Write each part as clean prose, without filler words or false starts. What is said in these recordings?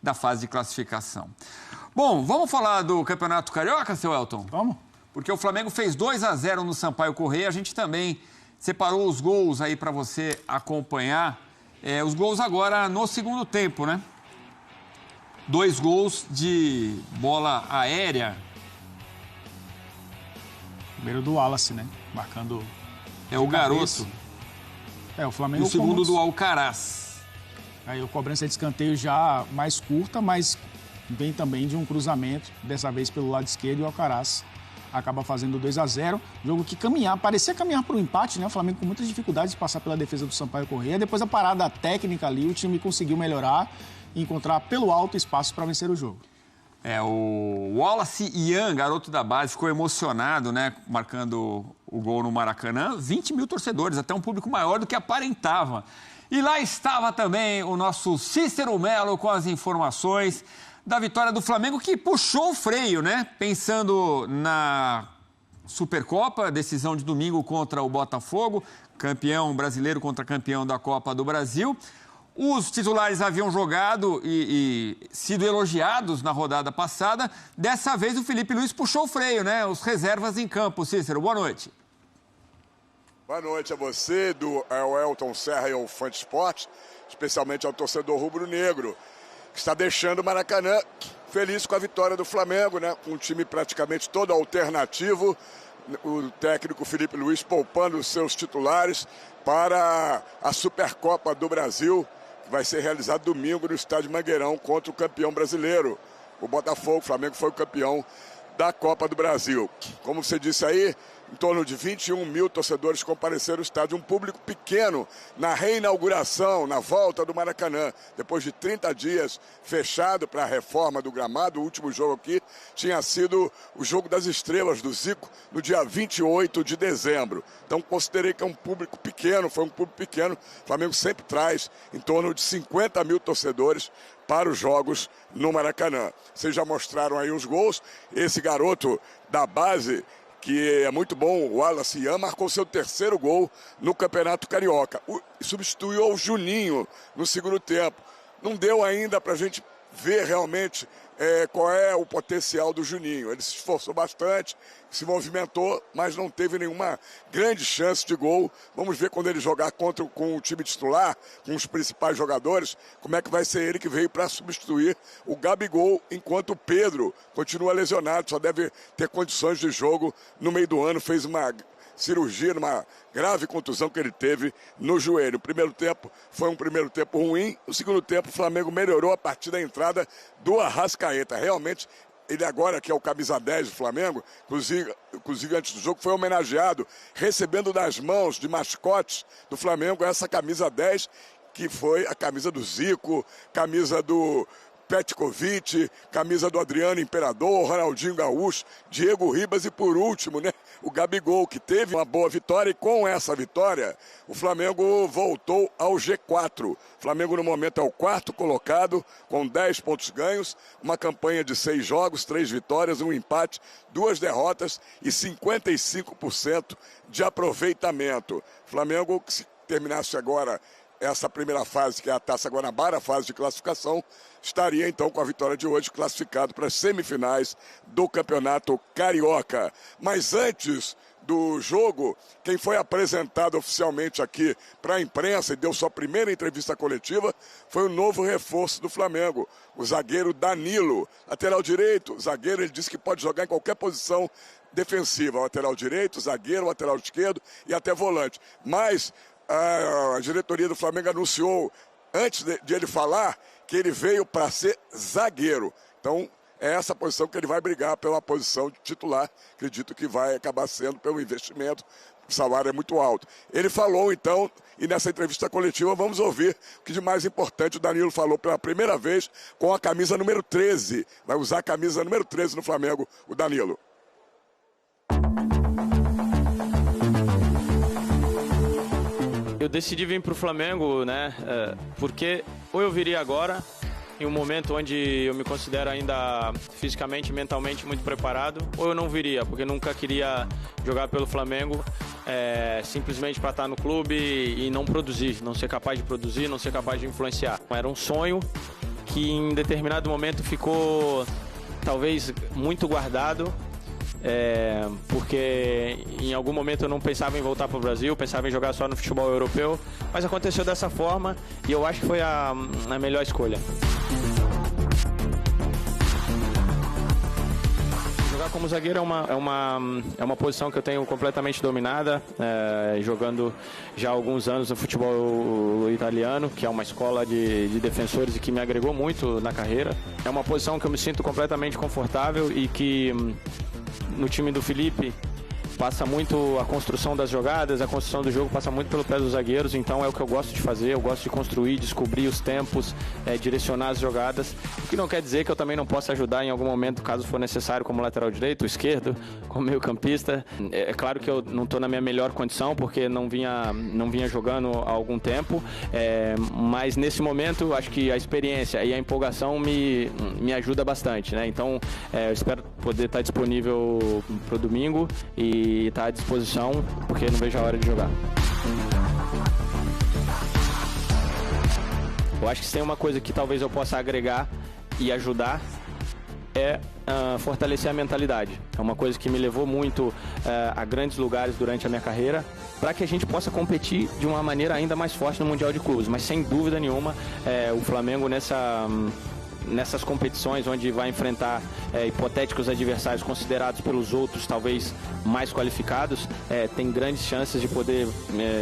da fase de classificação. Bom, vamos falar do Campeonato Carioca, seu Elton? Vamos. Porque o Flamengo fez 2-0 no Sampaio Corrêa. A gente também separou os gols aí para você acompanhar. Os gols agora no segundo tempo, né? 2 gols de bola aérea. Primeiro do Wallace, né? Marcando... o garoto. O Flamengo... E o segundo do Alcaraz. Aí a cobrança de escanteio já mais curta, mas vem também de um cruzamento, dessa vez pelo lado esquerdo, e o Alcaraz acaba fazendo 2-0. Jogo que parecia caminhar para o empate, né? O Flamengo com muitas dificuldades de passar pela defesa do Sampaio Corrêa. Depois da parada técnica ali, o time conseguiu melhorar e encontrar pelo alto espaço para vencer o jogo. O Wallace Ian, garoto da base, ficou emocionado, né? Marcando o gol no Maracanã. 20 mil torcedores, até um público maior do que aparentava. E lá estava também o nosso Cícero Melo com as informações da vitória do Flamengo, que puxou o freio, né? Pensando na Supercopa, decisão de domingo contra o Botafogo, campeão brasileiro contra campeão da Copa do Brasil. Os titulares haviam jogado e sido elogiados na rodada passada. Dessa vez o Felipe Luiz puxou o freio, né? Os reservas em campo. Cícero, boa noite. Boa noite a você, ao Elton Serra e ao Fã de Esporte, especialmente ao torcedor rubro-negro, que está deixando o Maracanã feliz com a vitória do Flamengo, né? Com um time praticamente todo alternativo, o técnico Felipe Luiz poupando os seus titulares para a Supercopa do Brasil, que vai ser realizada domingo no estádio Mangueirão contra o campeão brasileiro, o Botafogo. O Flamengo foi o campeão da Copa do Brasil. Como você disse aí, em torno de 21 mil torcedores compareceram ao estádio, um público pequeno na reinauguração, na volta do Maracanã. Depois de 30 dias fechado para a reforma do gramado, o último jogo aqui tinha sido o Jogo das Estrelas do Zico, no dia 28 de dezembro. Então considerei que é um público pequeno, foi um público pequeno. O Flamengo sempre traz em torno de 50 mil torcedores para os jogos no Maracanã. Vocês já mostraram aí os gols. Esse garoto da base, que é muito bom, o Wallace Ian, marcou seu 3º gol no Campeonato Carioca. Substituiu o Juninho no segundo tempo. Não deu ainda para a gente ver realmente qual é o potencial do Juninho. Ele se esforçou bastante, se movimentou, mas não teve nenhuma grande chance de gol. Vamos ver quando ele jogar com o time titular, com os principais jogadores, como é que vai ser ele que veio para substituir o Gabigol, enquanto o Pedro continua lesionado, só deve ter condições de jogo no meio do ano, fez uma cirurgia, numa grave contusão que ele teve no joelho. O primeiro tempo foi um primeiro tempo ruim, o segundo tempo o Flamengo melhorou a partir da entrada do Arrascaeta. Realmente, ele agora, que é o camisa 10 do Flamengo, inclusive antes do jogo, foi homenageado, recebendo das mãos de mascotes do Flamengo essa camisa 10, que foi a camisa do Zico, camisa do Petkovic, camisa do Adriano Imperador, Ronaldinho Gaúcho, Diego Ribas e, por último, né, o Gabigol, que teve uma boa vitória. E com essa vitória, o Flamengo voltou ao G4. O Flamengo, no momento, é o 4º colocado, com 10 pontos ganhos, uma campanha de 6 jogos, 3 vitórias, 1 empate, 2 derrotas e 55% de aproveitamento. O Flamengo, que se terminasse agora essa primeira fase, que é a Taça Guanabara, a fase de classificação, estaria então com a vitória de hoje classificado para as semifinais do Campeonato Carioca. Mas antes do jogo, quem foi apresentado oficialmente aqui para a imprensa e deu sua primeira entrevista coletiva foi o novo reforço do Flamengo, o zagueiro Danilo, lateral direito. Zagueiro, ele disse que pode jogar em qualquer posição defensiva, lateral direito, zagueiro, lateral esquerdo e até volante. Mas a diretoria do Flamengo anunciou, antes de ele falar, que ele veio para ser zagueiro. Então, é essa posição que ele vai brigar pela posição de titular. Acredito que vai acabar sendo pelo investimento. O salário é muito alto. Ele falou, então, e nessa entrevista coletiva vamos ouvir o que de mais importante o Danilo falou pela primeira vez com a camisa número 13. Vai usar a camisa número 13 no Flamengo, o Danilo. Eu decidi vir para o Flamengo, né, porque ou eu viria agora, em um momento onde eu me considero ainda fisicamente e mentalmente muito preparado, ou eu não viria, porque nunca queria jogar pelo Flamengo simplesmente para estar no clube e não produzir, não ser capaz de produzir, não ser capaz de influenciar. Era um sonho que em determinado momento ficou talvez muito guardado, porque em algum momento eu não pensava em voltar para o Brasil, pensava em jogar só no futebol europeu, mas aconteceu dessa forma e eu acho que foi a melhor escolha. Jogar como zagueiro é uma posição que eu tenho completamente dominada, jogando já há alguns anos no futebol italiano, que é uma escola de defensores e que me agregou muito na carreira. É uma posição que eu me sinto completamente confortável e que no time do Felipe passa muito a construção das jogadas, a construção do jogo passa muito pelo pé dos zagueiros, então é o que eu gosto de fazer, eu gosto de construir, descobrir os tempos, direcionar as jogadas, o que não quer dizer que eu também não possa ajudar em algum momento, caso for necessário, como lateral direito, esquerdo, como meio campista. É claro que eu não estou na minha melhor condição, porque não vinha jogando há algum tempo, mas nesse momento acho que a experiência e a empolgação me ajuda bastante, né? Então eu espero poder estar disponível para o domingo e estar à disposição, porque não vejo a hora de jogar. Eu acho que se tem uma coisa que talvez eu possa agregar e ajudar é fortalecer a mentalidade. É uma coisa que me levou muito a grandes lugares durante a minha carreira, para que a gente possa competir de uma maneira ainda mais forte no Mundial de Clubes. Mas sem dúvida nenhuma, o Flamengo nessas competições onde vai enfrentar hipotéticos adversários considerados pelos outros talvez mais qualificados, tem grandes chances de poder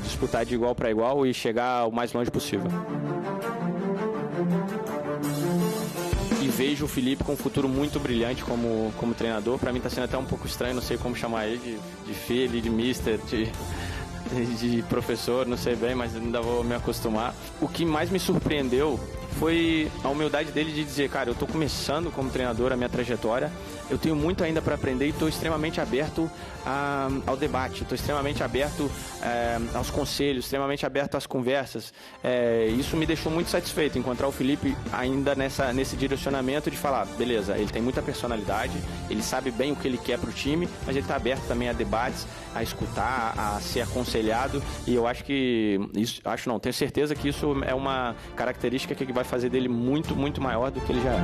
disputar de igual para igual e chegar o mais longe possível. E vejo o Felipe com um futuro muito brilhante como treinador. Para mim está sendo até um pouco estranho, não sei como chamar ele, de filho, de mister, de professor, não sei bem, mas ainda vou me acostumar. O que mais me surpreendeu foi a humildade dele de dizer, cara, eu estou começando como treinador a minha trajetória, eu tenho muito ainda para aprender e estou extremamente aberto ao debate, estou extremamente aberto aos conselhos, extremamente aberto às conversas. Isso me deixou muito satisfeito, encontrar o Felipe ainda nesse direcionamento de falar, beleza, ele tem muita personalidade, ele sabe bem o que ele quer para o time, mas ele está aberto também a debates, a escutar, a ser aconselhado, e eu acho que, tenho certeza que isso é uma característica que vai fazer dele muito, muito maior do que ele já é.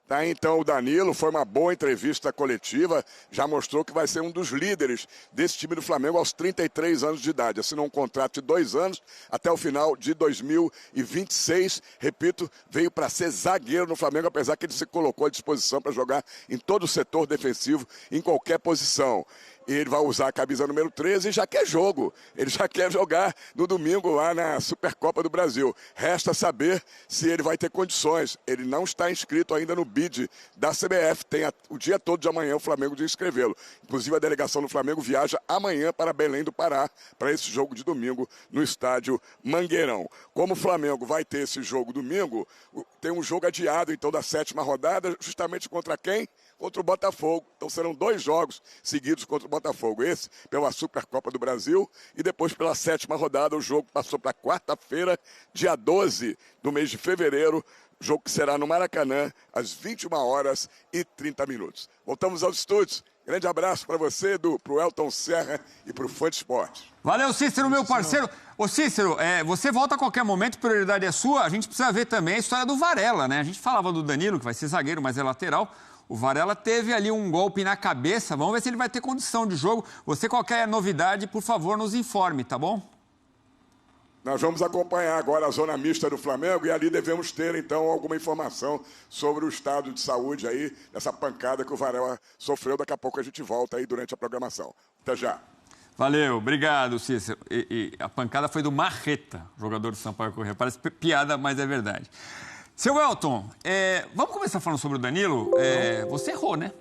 Tá, então o Danilo, foi uma boa entrevista coletiva, já mostrou que vai ser um dos líderes desse time do Flamengo aos 33 anos de idade. Assinou um contrato de 2 anos até o final de 2026. Repito, veio para ser zagueiro no Flamengo, apesar que ele se colocou à disposição para jogar em todo o setor defensivo, em qualquer posição. Ele vai usar a camisa número 13 e já quer jogo. Ele já quer jogar no domingo lá na Supercopa do Brasil. Resta saber se ele vai ter condições. Ele não está inscrito ainda no bid da CBF. Tem o dia todo de amanhã o Flamengo de inscrevê-lo. Inclusive a delegação do Flamengo viaja amanhã para Belém do Pará, para esse jogo de domingo no estádio Mangueirão. Como o Flamengo vai ter esse jogo domingo, tem um jogo adiado então da 7ª rodada, justamente contra quem? Contra o Botafogo. Então serão 2 jogos seguidos contra o Botafogo. Esse pela Supercopa do Brasil e depois pela 7ª rodada. O jogo passou para quarta-feira, dia 12 do mês de fevereiro. Jogo que será no Maracanã, às 21h30. Voltamos aos estúdios. Grande abraço para você, Edu, para o Elton Serra e para o Fã de Esporte. Valeu, Cícero, meu parceiro. Ô, Cícero, você volta a qualquer momento, prioridade é sua. A gente precisa ver também a história do Varela, né? A gente falava do Danilo, que vai ser zagueiro, mas é lateral. O Varela teve ali um golpe na cabeça. Vamos ver se ele vai ter condição de jogo. Você, qualquer novidade, por favor, nos informe, tá bom? Nós vamos acompanhar agora a zona mista do Flamengo e ali devemos ter, então, alguma informação sobre o estado de saúde aí, dessa pancada que o Varela sofreu. Daqui a pouco a gente volta aí durante a programação. Até já. Valeu, obrigado, Cícero. E a pancada foi do Marreta, jogador do Sampaio Corrêa. Parece piada, mas é verdade. Seu Elton, vamos começar falando sobre o Danilo. Você errou, né?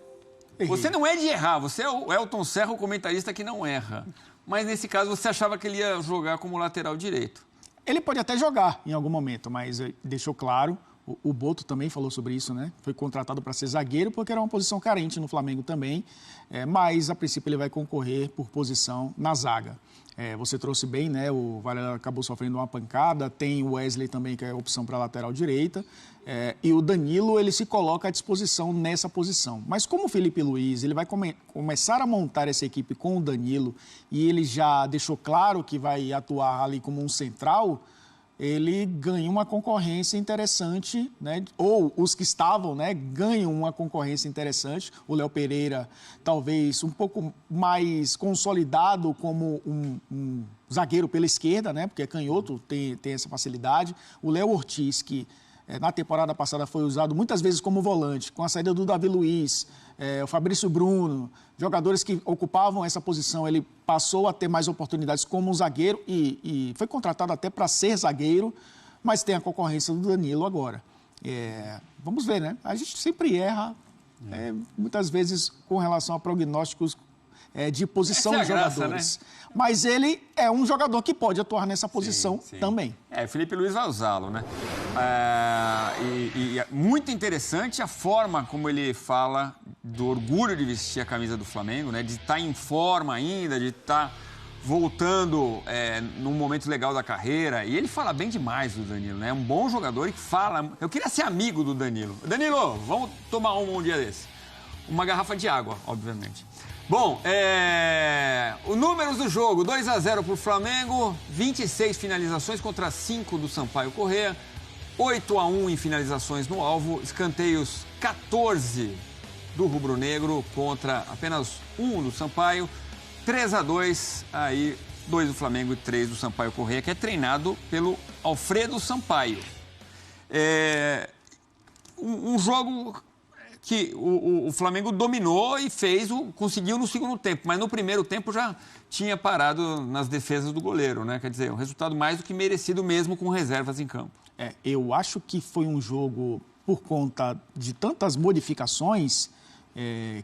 Você não é de errar, você é o Elton Serra, o comentarista que não erra. Mas nesse caso você achava que ele ia jogar como lateral direito. Ele pode até jogar em algum momento, mas deixou claro O Boto também falou sobre isso, né? Foi contratado para ser zagueiro porque era uma posição carente no Flamengo também, mas a princípio ele vai concorrer por posição na zaga. Você trouxe bem, né? O Varela acabou sofrendo uma pancada, tem o Wesley também, que é a opção para a lateral direita, e o Danilo, ele se coloca à disposição nessa posição. Mas como o Felipe Luiz, ele vai começar a montar essa equipe com o Danilo, e ele já deixou claro que vai atuar ali como um central, ele ganha uma concorrência interessante, né? Ou os que estavam, né, ganham uma concorrência interessante. O Léo Pereira, talvez um pouco mais consolidado como um zagueiro pela esquerda, né? Porque é canhoto, tem essa facilidade. O Léo Ortiz, que na temporada passada foi usado muitas vezes como volante, com a saída do Davi Luiz, o Fabrício Bruno, jogadores que ocupavam essa posição, ele passou a ter mais oportunidades como um zagueiro e foi contratado até para ser zagueiro, mas tem a concorrência do Danilo agora. Vamos ver, né? A gente sempre erra, muitas vezes com relação a prognósticos de posição dos jogadores. Né? Mas ele é um jogador que pode atuar nessa posição também. O Felipe Luiz vai usá-lo, né? E é muito interessante a forma como ele fala do orgulho de vestir a camisa do Flamengo, né? De estar em forma ainda, de estar voltando num momento legal da carreira. E ele fala bem demais do Danilo, né? É um bom jogador e fala... Eu queria ser amigo do Danilo. Danilo, vamos tomar um dia desse. Uma garrafa de água, obviamente. Bom, os números do jogo, 2-0 para o Flamengo, 26 finalizações contra 5 do Sampaio Corrêa, 8-1 em finalizações no alvo, escanteios 14 do Rubro Negro contra apenas 1 do Sampaio, 3-2, aí 2 do Flamengo e 3 do Sampaio Corrêa, que é treinado pelo Alfredo Sampaio. Um jogo que o Flamengo dominou e conseguiu no segundo tempo, mas no primeiro tempo já tinha parado nas defesas do goleiro, né? Quer dizer, um resultado mais do que merecido mesmo com reservas em campo. Eu acho que foi um jogo, por conta de tantas modificações,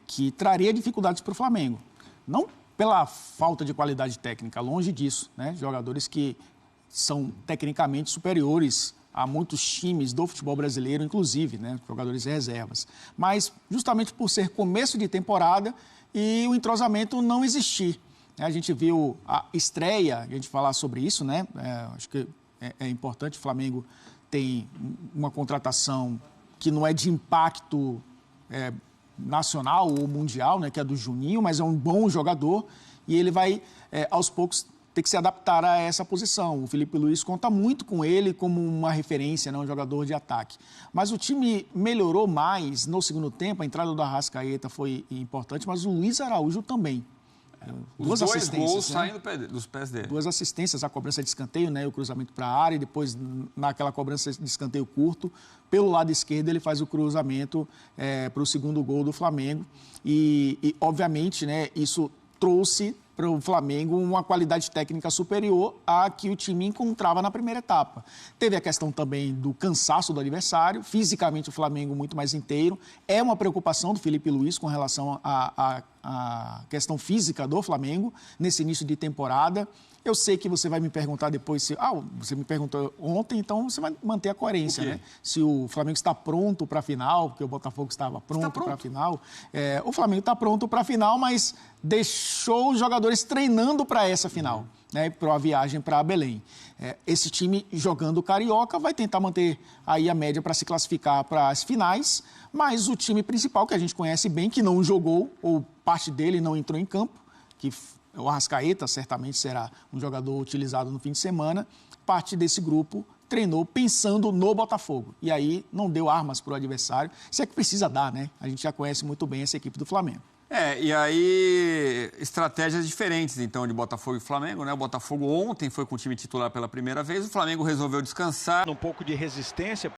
que traria dificuldades para o Flamengo. Não pela falta de qualidade técnica, longe disso, né? Jogadores que são tecnicamente superiores a muitos times do futebol brasileiro, inclusive, né, jogadores reservas. Mas justamente por ser começo de temporada e o entrosamento não existir. A gente viu a estreia, a gente falar sobre isso, né? Acho que é importante, o Flamengo tem uma contratação que não é de impacto nacional ou mundial, né, que é do Juninho, mas é um bom jogador e ele vai, aos poucos, ter que se adaptar a essa posição. O Felipe Luiz conta muito com ele como uma referência, né, um jogador de ataque. Mas o time melhorou mais no segundo tempo, a entrada do Arrascaeta foi importante, mas o Luiz Araújo também. Os dois gols saem dos pés dele. 2 assistências, a cobrança de escanteio, né, o cruzamento para a área, e depois, naquela cobrança de escanteio curto, pelo lado esquerdo, ele faz o cruzamento para o segundo gol do Flamengo. E obviamente, né, isso trouxe para o Flamengo uma qualidade técnica superior à que o time encontrava na primeira etapa. Teve a questão também do cansaço do adversário, fisicamente o Flamengo muito mais inteiro. É uma preocupação do Felipe Luiz com relação à questão física do Flamengo nesse início de temporada. Eu sei que você vai me perguntar depois se... você me perguntou ontem, então você vai manter a coerência, né? Se o Flamengo está pronto para a final, porque o Botafogo estava pronto para a final. O Flamengo está pronto para a final, mas deixou os jogadores treinando para essa final, né? Para a viagem para Belém. Esse time jogando Carioca vai tentar manter aí a média para se classificar para as finais, mas o time principal, que a gente conhece bem, que não jogou, ou parte dele não entrou em campo, que... O Arrascaeta certamente será um jogador utilizado no fim de semana. Parte desse grupo treinou pensando no Botafogo. E aí não deu armas para o adversário. Isso é que precisa dar, né? A gente já conhece muito bem essa equipe do Flamengo. E aí estratégias diferentes, então, de Botafogo e Flamengo, né? O Botafogo ontem foi com o time titular pela primeira vez. O Flamengo resolveu descansar. Um pouco de resistência.